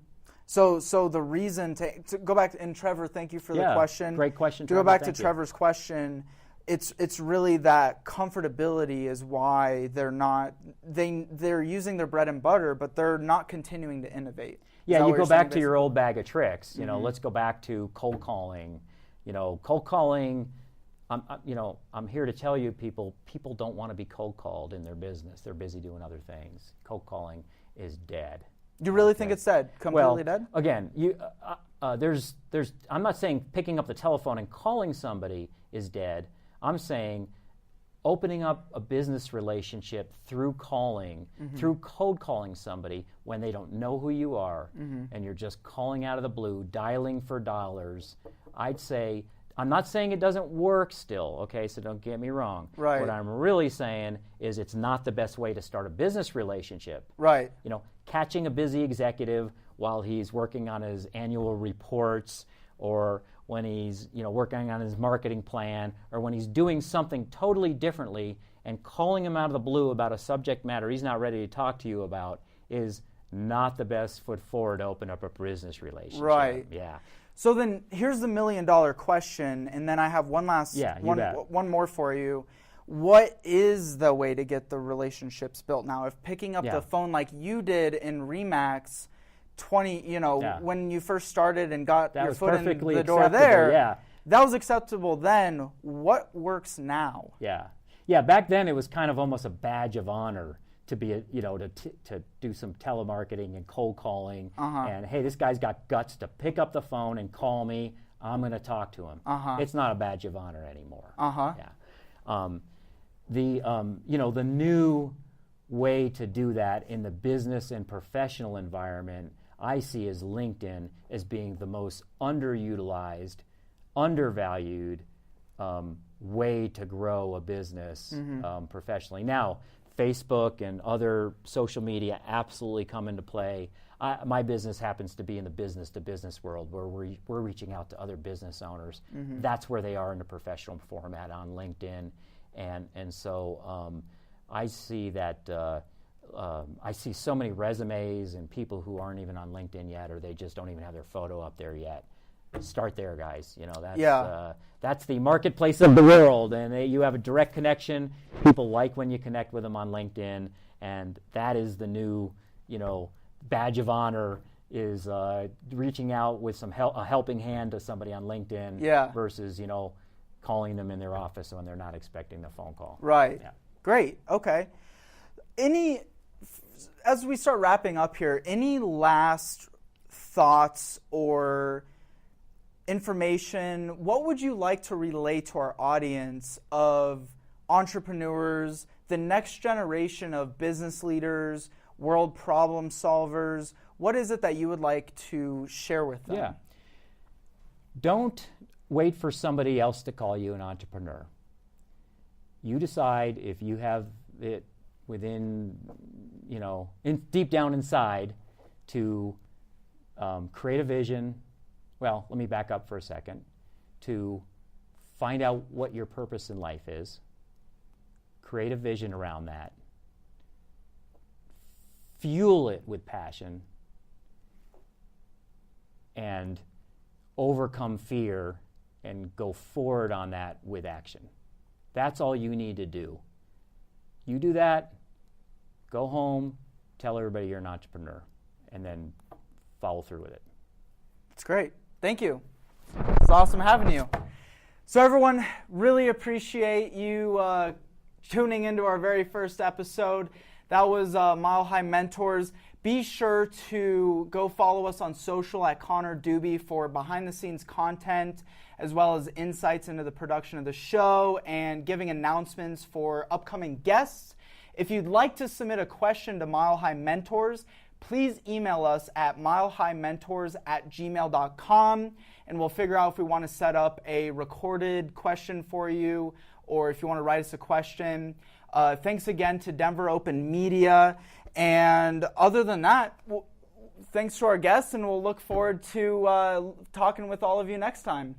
So the reason to go back, and Trevor, thank you for the question. Great question, Trevor. To go back to Trevor's question, it's really that comfortability is why they're using their bread and butter, but they're not continuing to innovate. Yeah, you go back to your old bag of tricks. Let's go back to cold calling. Cold calling. I'm here to tell you, people don't want to be cold called in their business. They're busy doing other things. Cold calling is dead. You really think it's dead? Completely dead? Again, there's. I'm not saying picking up the telephone and calling somebody is dead. I'm saying opening up a business relationship through calling, through cold calling somebody when they don't know who you are, and you're just calling out of the blue, dialing for dollars. I'd say, I'm not saying it doesn't work still, okay, so don't get me wrong. Right. What I'm really saying is it's not the best way to start a business relationship. Right. Catching a busy executive while he's working on his annual reports, or when he's working on his marketing plan, or when he's doing something totally differently, and calling him out of the blue about a subject matter he's not ready to talk to you about is not the best foot forward to open up a business relationship. Right. Yeah. So then here's the $1 million question, and then I have one more for you. What is the way to get the relationships built now? If picking up the phone like you did in Remax 20, when you first started and got your foot in the door there, that was acceptable then. What works now? Yeah. Back then it was kind of almost a badge of honor to be, to do some telemarketing and cold calling, and hey, this guy's got guts to pick up the phone and call me. I'm going to talk to him. It's not a badge of honor anymore. The new way to do that in the business and professional environment, I see as LinkedIn as being the most underutilized, undervalued way to grow a business professionally. Now, Facebook and other social media absolutely come into play. My business happens to be in the business-to-business world, where we're reaching out to other business owners. That's where they are in the professional format on LinkedIn. And so I see that I see so many resumes and people who aren't even on LinkedIn yet, or they just don't even have their photo up there yet. Start there, guys. That's the marketplace of the world, and you have a direct connection. People like when you connect with them on LinkedIn, and that is the new, badge of honor, is reaching out with a helping hand to somebody on LinkedIn versus calling them in their office when they're not expecting the phone call. Right. Yeah. Great. Okay. As we start wrapping up here, any last thoughts or information, what would you like to relay to our audience of entrepreneurs, the next generation of business leaders, world problem solvers? What is it that you would like to share with them? Yeah. Don't wait for somebody else to call you an entrepreneur. You decide if you have it within, deep down inside to create a vision. Well, let me back up for a second. To find out what your purpose in life is, create a vision around that, fuel it with passion, and overcome fear and go forward on that with action. That's all you need to do. You do that, go home, tell everybody you're an entrepreneur, and then follow through with it. It's great. Thank you. It's awesome having you. So everyone, really appreciate you tuning into our very first episode. That was Mile High Mentors. Be sure to go follow us on social at Connor Doobie for behind-the-scenes content, as well as insights into the production of the show and giving announcements for upcoming guests. If you'd like to submit a question to Mile High Mentors, please email us at milehighmentors@gmail.com, and we'll figure out if we want to set up a recorded question for you or if you want to write us a question. Thanks again to Denver Open Media. And other than that, thanks to our guests, and we'll look forward to talking with all of you next time.